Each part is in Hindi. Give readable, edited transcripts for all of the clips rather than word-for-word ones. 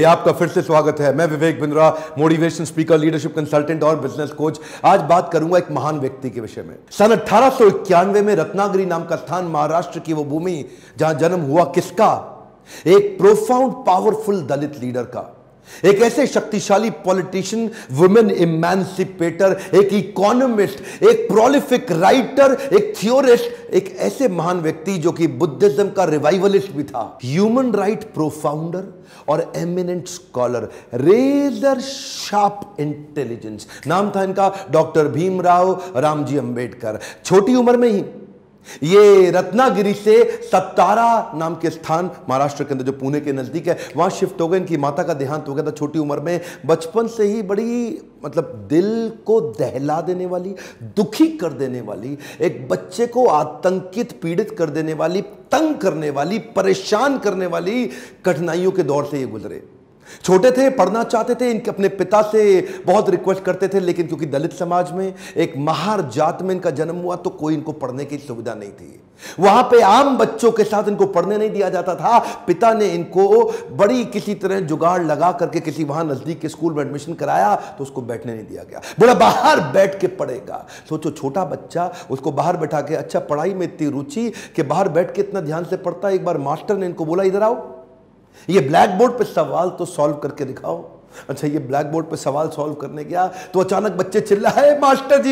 ये आपका फिर से स्वागत है। मैं Vivek Bindra, motivation speaker, leadership consultant और बिजनेस कोच। आज बात करूंगा एक महान व्यक्ति के विषय में। सन 1891 में रत्नागिरी नाम का स्थान, महाराष्ट्र की वो भूमि जहां जन्म हुआ किसका? एक प्रोफाउंड पावरफुल दलित लीडर का, एक ऐसे शक्तिशाली पॉलिटिशियन, वुमेन इमेंसिपेटर, एक इकोनॉमिस्ट, एक प्रोलिफिक राइटर, एक थियोरिस्ट, एक ऐसे महान व्यक्ति जो कि बुद्धिज्म का रिवाइवलिस्ट भी था, ह्यूमन राइट प्रोफाउंडर और eminent scholar, razor sharp intelligence. नाम था इनका डॉक्टर भीमराव रामजी अंबेडकर। छोटी उम्र में ही ये रत्नागिरी से सतारा नाम के स्थान, महाराष्ट्र के अंदर जो पुणे के नजदीक है, वहां शिफ्ट हो गए। इनकी माता का देहांत हो गया था छोटी उम्र में। बचपन से ही बड़ी दिल को दहला देने वाली, दुखी कर देने वाली, एक बच्चे को आतंकित, पीड़ित कर देने वाली, तंग करने वाली, परेशान करने वाली कठिनाइयों के दौर से ये गुजरे। छोटे थे, पढ़ना चाहते थे, इनके अपने पिता से बहुत रिक्वेस्ट करते थे, लेकिन क्योंकि दलित समाज में, एक महार जात में इनका जन्म हुआ, तो कोई इनको पढ़ने की सुविधा नहीं थी। वहां पे आम बच्चों के साथ इनको पढ़ने नहीं दिया जाता था। पिता ने इनको बड़ी किसी तरह जुगाड़ लगा करके किसी वहां नजदीक के स्कूल में एडमिशन कराया, तो उसको बैठने नहीं दिया गया। बोला बाहर बैठ के पढ़ेगा। सोचो, छोटा बच्चा, उसको बाहर बैठा के, अच्छा पढ़ाई में इतनी रुचि कि बाहर बैठ के इतना ध्यान से पढ़ता। एक बार मास्टर ने इनको बोला, इधर आओ, ये ब्लैक बोर्ड पे सवाल तो सॉल्व करके दिखाओ। अच्छा, ये ब्लैक बोर्ड पे सवाल सॉल्व करने गया तो अचानक बच्चे चिल्लाए, मास्टर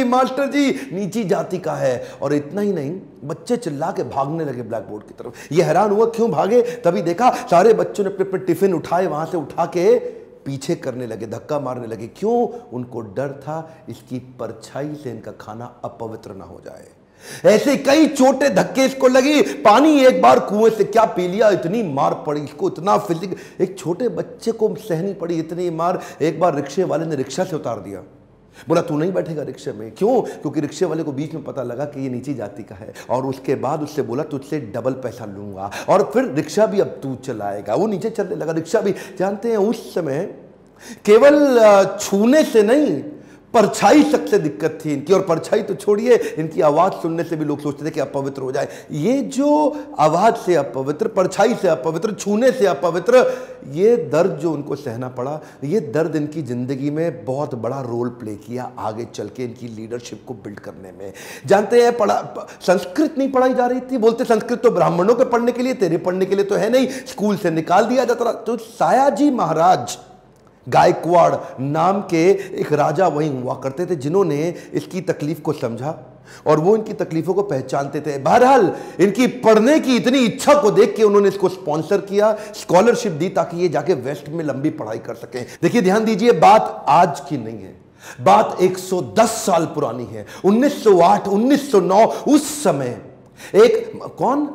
जी नीची जाति का है। और इतना ही नहीं, बच्चे चिल्ला के भागने लगे ब्लैक बोर्ड की तरफ। ये हैरान हुआ क्यों भागे, तभी देखा सारे बच्चों ने अपने अपने टिफिन उठाए, वहां से उठा के पीछे करने लगे, धक्का मारने लगे। क्यों? उनको डर था इसकी परछाई से इनका खाना अपवित्र ना हो जाए। ऐसे कई छोटे धक्के इसको लगी। पानी एक बार कुएं से क्या पी लिया, इतनी मार पड़ी इसको, इतना फिजिक, एक छोटे बच्चे को सहनी पड़ी इतनी मार। एक बार रिक्शे वाले ने रिक्शा से उतार दिया। बोला तू नहीं बैठेगा रिक्शे में। क्यों? क्योंकि रिक्शे वाले को बीच में पता लगा कि ये नीची जाति का है। और उसके बाद उससे बोला तुझसे डबल पैसा लूंगा, और फिर रिक्शा भी अब तू चलाएगा। वो नीचे चलने लगा, रिक्शा भी। जानते हैं उस समय केवल छूने से नहीं, परछाई सबसे दिक्कत थी इनकी। और परछाई तो छोड़िए, इनकी आवाज सुनने से भी लोग सोचते थे कि अपवित्र हो जाए। ये जो आवाज से अपवित्र, परछाई से अपवित्र, छूने से अपवित्र, ये दर्द जो उनको सहना पड़ा, ये दर्द इनकी जिंदगी में बहुत बड़ा रोल प्ले किया आगे चल के इनकी लीडरशिप को बिल्ड करने में। जानते हैं, संस्कृत नहीं पढ़ाई जा रही थी। बोलते संस्कृत तो ब्राह्मणों के पढ़ने के लिए, तेरे पढ़ने के लिए तो है नहीं, स्कूल से निकाल दिया जाता। तो सायाजी महाराज गायकवाड़ नाम के एक राजा वहीं हुआ करते थे, जिन्होंने इसकी तकलीफ को समझा और वो इनकी तकलीफों को पहचानते थे। बहरहाल इनकी पढ़ने की इतनी इच्छा को देख के उन्होंने इसको स्पॉन्सर किया, स्कॉलरशिप दी, ताकि ये जाके वेस्ट में लंबी पढ़ाई कर सकें। देखिए, ध्यान दीजिए, बात आज की नहीं है, बात 110 साल पुरानी है। 1908, 1909, उस समय एक कौन,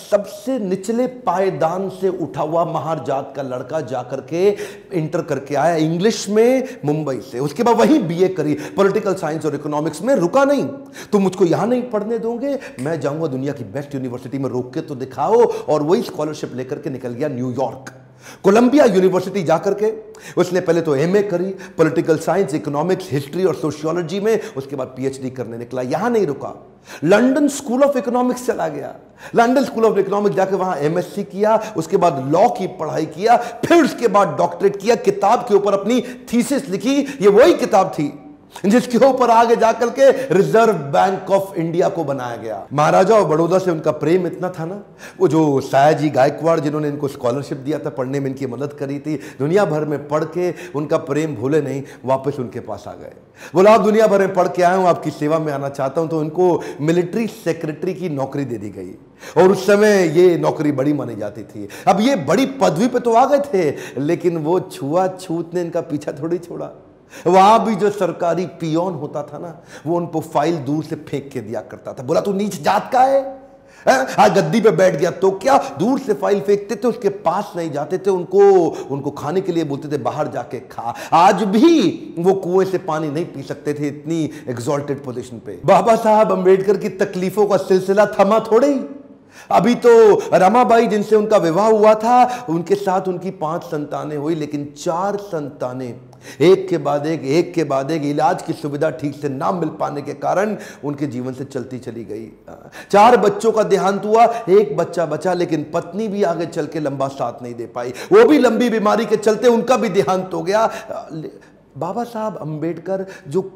सबसे निचले पायदान से उठा हुआ महार जात का लड़का जाकर के इंटर करके आया इंग्लिश में मुंबई से। उसके बाद वही बीए करी, पॉलिटिकल साइंस और इकोनॉमिक्स में। रुका नहीं, तुम मुझको यहां नहीं पढ़ने दोगे, मैं जाऊंगा दुनिया की बेस्ट यूनिवर्सिटी में, रोक के तो दिखाओ। और वही स्कॉलरशिप लेकर के निकल गया न्यूयॉर्क, कोलंबिया यूनिवर्सिटी जाकर के उसने पहले तो एमए करी, पॉलिटिकल साइंस, इकोनॉमिक्स, हिस्ट्री और सोशियोलॉजी में। उसके बाद पीएचडी करने निकला। यहां नहीं रुका, लंदन स्कूल ऑफ इकोनॉमिक्स चला गया। लंदन स्कूल ऑफ इकोनॉमिक्स जाके वहां एमएससी किया, उसके बाद लॉ की पढ़ाई किया, फिर उसके बाद डॉक्टरेट किया, किताब के ऊपर अपनी थीसिस लिखी। ये वही किताब थी जिसके ऊपर आगे जाकर के रिजर्व बैंक ऑफ इंडिया को बनाया गया। महाराजा और बड़ौदा से उनका प्रेम इतना था ना, वो जो सायाजी गायकवाड़ जिन्होंने इनको स्कॉलरशिप दिया था, पढ़ने में इनकी मदद करी थी, दुनिया भर में पढ़ के उनका प्रेम भूले नहीं, वापस उनके पास आ गए। बोला आप दुनिया भर में पढ़ के आए हूं, आपकी सेवा में आना चाहता हूं। तो उनको मिलिट्री सेक्रेटरी की नौकरी दे दी गई, और उस समय ये नौकरी बड़ी मानी जाती थी। अब ये बड़ी पदवी पे तो आ गए थे, लेकिन वो छुआछूत ने इनका पीछा थोड़ी छोड़ा। वहां भी जो सरकारी पियोन होता था ना, वो उनको फाइल दूर से फेंक के दिया करता था। बोला तू नीच जात का है, आज गद्दी पे बैठ गया तो क्या, दूर से फाइल फेंकते थे, उसके पास नहीं जाते थे। उनको खाने के लिए बोलते थे बाहर जाके खा। आज भी वो कुएं से पानी नहीं पी सकते थे, इतनी एग्जॉल्टेड पोजीशन पे। बाबा साहब अंबेडकर की तकलीफों का सिलसिला थमा थोड़े ही। अभी तो रमाबाई जिनसे उनका विवाह हुआ था, उनके साथ उनकी 5 संतानें हुई, लेकिन 4 संतानें एक के बाद एक इलाज की सुविधा ठीक से ना मिल पाने के कारण उनके जीवन से चलती चली गई। 4 बच्चों का देहांत हुआ, एक बच्चा बचा, लेकिन पत्नी भी आगे चल के लंबा साथ नहीं दे पाई, वो भी लंबी बीमारी के चलते उनका भी देहांत हो गया। बाबा साहब अंबेडकर, जो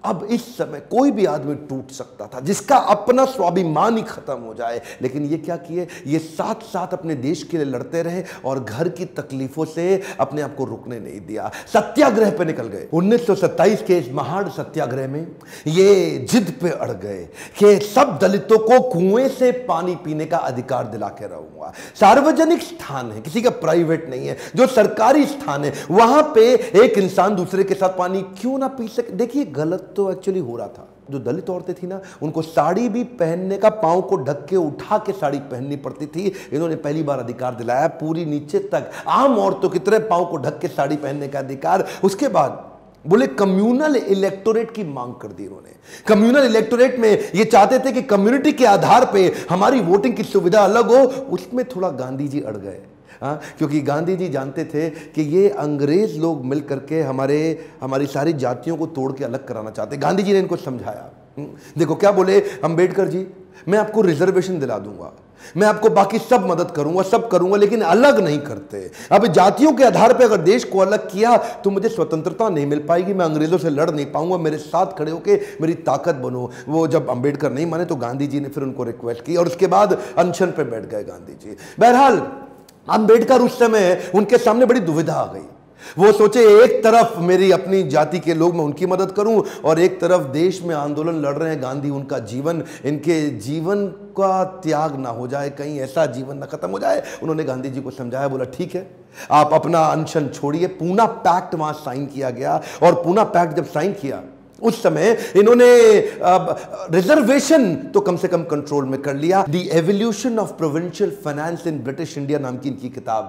अब इस समय कोई भी आदमी टूट सकता था, जिसका अपना स्वाभिमान ही खत्म हो जाए, लेकिन ये क्या किए, ये साथ साथ अपने देश के लिए लड़ते रहे और घर की तकलीफों से अपने आप को रुकने नहीं दिया। सत्याग्रह पे निकल गए। 1927 के इस महान सत्याग्रह में ये जिद पे अड़ गए कि सब दलितों को कुएं से पानी पीने का अधिकार दिला के रहूंगा। सार्वजनिक स्थान है, किसी का प्राइवेट नहीं है, जो सरकारी स्थान है, वहां पे एक इंसान दूसरे के साथ पानी क्यों ना पी सके। देखिए गलत तो एक्चुअली हो रहा था। जो दलित औरतें थी ना, उनको साड़ी भी पहनने का, पांव को ढक के उठा के साड़ी पहननी पड़ती थी। इन्होंने पहली बार अधिकार दिलाया, पूरी नीचे तक आम औरतों की तरह पांव को ढक के साड़ी पहनने का अधिकार। उसके बाद बोले कम्युनल इलेक्टोरेट की मांग कर दी इन्होंने। कम्युनल इलेक्टोरेट में ये चाहते थे कि कम्युनिटी के आधार पे हमारी वोटिंग की सुविधा अलग हो। उसमें थोड़ा गांधी जी अड़ गए, क्योंकि गांधी जी जानते थे कि ये अंग्रेज लोग मिल करके हमारी सारी जातियों को तोड़ के अलग कराना चाहते। गांधी जी ने इनको समझाया। देखो क्या बोले अंबेडकर जी, मैं आपको रिजर्वेशन दिला दूंगा, मैं आपको बाकी सब मदद करूंगा, सब करूंगा, लेकिन अलग नहीं करते। अब जातियों के आधार पर अगर देश को अलग किया तो मुझे स्वतंत्रता नहीं मिल पाएगी, मैं अंग्रेजों से लड़ नहीं पाऊंगा, मेरे साथ खड़े होकर मेरी ताकत बनो। वो जब अंबेडकर नहीं माने तो गांधी जी ने फिर उनको रिक्वेस्ट की और उसके बाद अनशन पे बैठ गए गांधी जी। बहरहाल अंबेडकर उस समय उनके सामने बड़ी दुविधा आ गई। वो सोचे एक तरफ मेरी अपनी जाति के लोग, मैं उनकी मदद करूं, और एक तरफ देश में आंदोलन लड़ रहे हैं गांधी, उनका जीवन, इनके जीवन का त्याग ना हो जाए, कहीं ऐसा जीवन ना खत्म हो जाए। उन्होंने गांधी जी को समझाया, बोला ठीक है आप अपना अनशन छोड़िए। पूना पैक्ट वहां साइन किया गया, और पूना पैक्ट जब साइन किया उस समय इन्होंने रिजर्वेशन तो कम से कम कंट्रोल में कर लिया। The evolution of provincial finance in British India नाम की इनकी किताब,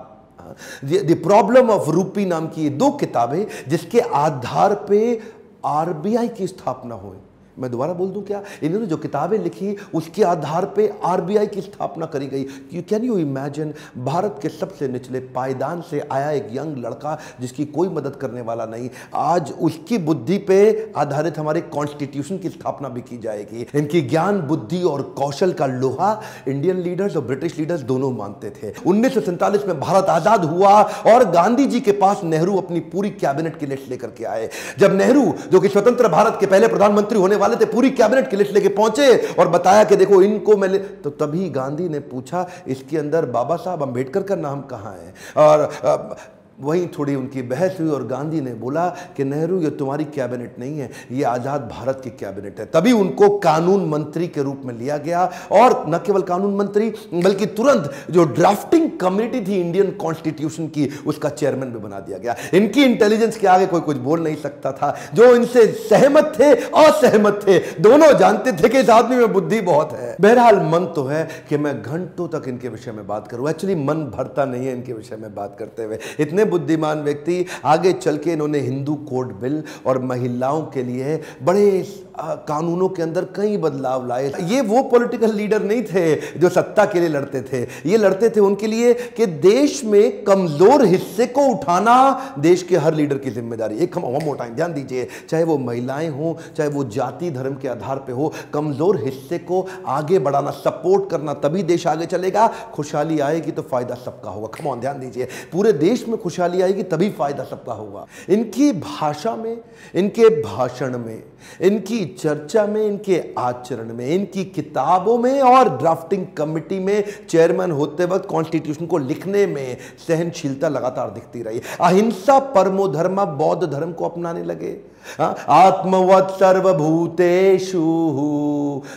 द प्रॉब्लम ऑफ रूपी नाम की ये 2 किताबें, जिसके आधार पे आरबीआई की स्थापना हुई। मैं दोबारा बोल दूं क्या, इन्होंने जो किताबें लिखी उसके आधार पे आरबीआई की स्थापना करी गई। कैन यू इमेजिन, भारत के सबसे निचले पायदान से आया एक यंग लड़का जिसकी कोई मदद करने वाला नहीं, आज उसकी बुद्धि पे आधारित हमारे कॉन्स्टिट्यूशन की स्थापना भी की जाएगी। इनकी ज्ञान, बुद्धि और कौशल का लोहा इंडियन लीडर्स और ब्रिटिश लीडर्स दोनों मानते थे। 1947 में भारत आजाद हुआ और गांधी जी के पास नेहरू अपनी पूरी कैबिनेट की लिस्ट लेकर के आए। जब नेहरू, जो कि स्वतंत्र भारत के पहले प्रधानमंत्री होने थे, पूरी कैबिनेट की लिस्ट लेके पहुंचे और बताया कि देखो इनको मैं तो तभी गांधी ने पूछा इसके अंदर बाबा साहब अंबेडकर का नाम कहां है, और वहीं थोड़ी उनकी बहस हुई और गांधी ने बोला कि नेहरू ये तुम्हारी कैबिनेट नहीं है, ये आजाद भारत की कैबिनेट है। तभी उनको कानून मंत्री के रूप में लिया गया, और न केवल कानून मंत्री बल्कि तुरंत जो ड्राफ्टिंग कमेटी थी इंडियन कॉन्स्टिट्यूशन की, उसका चेयरमैन भी बना दिया गया। इनकी इंटेलिजेंस के आगे कोई कुछ बोल नहीं सकता था। जो इनसे सहमत थे, असहमत थे, दोनों जानते थे कि इस आदमी में बुद्धि बहुत है। बहरहाल मन तो है कि मैं घंटों तक इनके विषय में बात करूं, एक्चुअली मन भरता नहीं है इनके विषय में बात करते हुए। इतने बुद्धिमान व्यक्ति, आगे चल के इन्होंने हिंदू कोड बिल और महिलाओं के लिए बड़े कानूनों के अंदर कई बदलाव लाए। ये वो पॉलिटिकल लीडर नहीं थे जो सत्ता के लिए लड़ते थे, ये लड़ते थे उनके लिए कि देश में कमजोर हिस्से को उठाना देश के हर लीडर की जिम्मेदारी। एक हम टाइम ध्यान दीजिए, चाहे वो महिलाएं हो, चाहे वो जाति धर्म के आधार पे हो, कमजोर हिस्से को आगे बढ़ाना, सपोर्ट करना, तभी देश आगे चलेगा। खुशहाली आएगी तो फायदा सबका होगा। कम ऑन, ध्यान दीजिए, पूरे देश में खुशहाली आएगी तभी फायदा सबका होगा। इनकी भाषा में, इनके भाषण में, इनकी चर्चा में, इनके आचरण में, इनकी किताबों में और ड्राफ्टिंग कमेटी में चेयरमैन होते वक्त कॉन्स्टिट्यूशन को लिखने में सहनशीलता लगातार दिखती रही। अहिंसा परमो धर्म, बौद्ध धर्म को अपनाने लगे। आत्मवत् सर्वभूतेषु,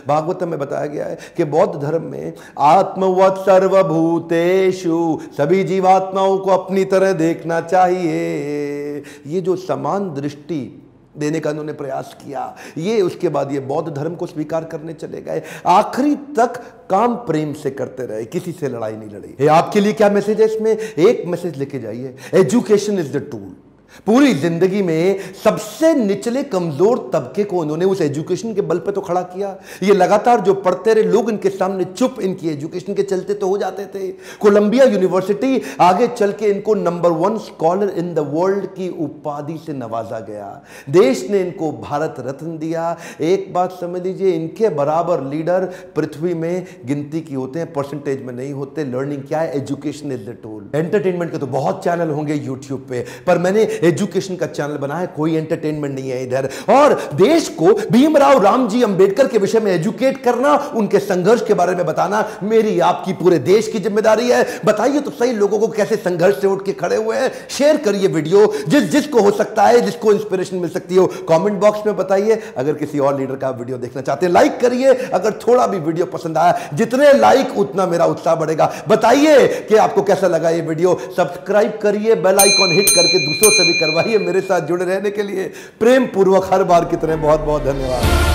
भागवतम में बताया गया है कि बौद्ध धर्म में आत्मवत् सर्वभूतेषु, सभी जीवात्माओं को अपनी तरह देखना चाहिए। ये जो समान दृष्टि देने का उन्होंने प्रयास किया, ये उसके बाद ये बौद्ध धर्म को स्वीकार करने चले गए। आखिरी तक काम प्रेम से करते रहे, किसी से लड़ाई नहीं लड़ी। आपके लिए क्या मैसेज है इसमें? एक मैसेज लेके जाइए, एजुकेशन इज द टूल। पूरी जिंदगी में सबसे निचले कमजोर तबके को उन्होंने उस एजुकेशन के बल पे तो खड़ा किया। ये लगातार जो पढ़ते रहे लोग इनके सामने चुप, इनकी एजुकेशन के चलते तो हो जाते थे। कोलंबिया यूनिवर्सिटी आगे चल के इनको number 1 scholar in the world की उपाधि से नवाजा गया। देश ने इनको भारत रत्न दिया। एक बात समझ लीजिए, इनके बराबर लीडर पृथ्वी में गिनती की होते हैं, परसेंटेज में नहीं होते। लर्निंग क्या है? Education is the tool. Entertainment के तो बहुत चैनल होंगे यूट्यूब पे, पर मैंने एजुकेशन का चैनल बना है, कोई एंटरटेनमेंट नहीं है इधर। और देश को भीमराव रामजी अंबेडकर के विषय में एजुकेट करना, उनके संघर्ष के बारे में बताना मेरी आपकी पूरे देश की जिम्मेदारी है। बताइए तो सही लोगों को कैसे संघर्ष से उठ के खड़े हुए हैं। शेयर करिए वीडियो, जिसको हो सकता है, जिसको इंस्पिरेशन मिल सकती हो, कमेंट बॉक्स में बताइए। अगर किसी और लीडर का वीडियो देखना चाहते हैं लाइक करिए। अगर थोड़ा भी वीडियो पसंद आया, जितने लाइक उतना मेरा उत्साह बढ़ेगा। बताइए कि आपको कैसा लगा ये वीडियो। सब्सक्राइब करिए, बेल आइकॉन हिट करके दूसरों से भी करवाइए। मेरे साथ जुड़े रहने के लिए प्रेम पूर्वक हर बार की तरह बहुत बहुत धन्यवाद।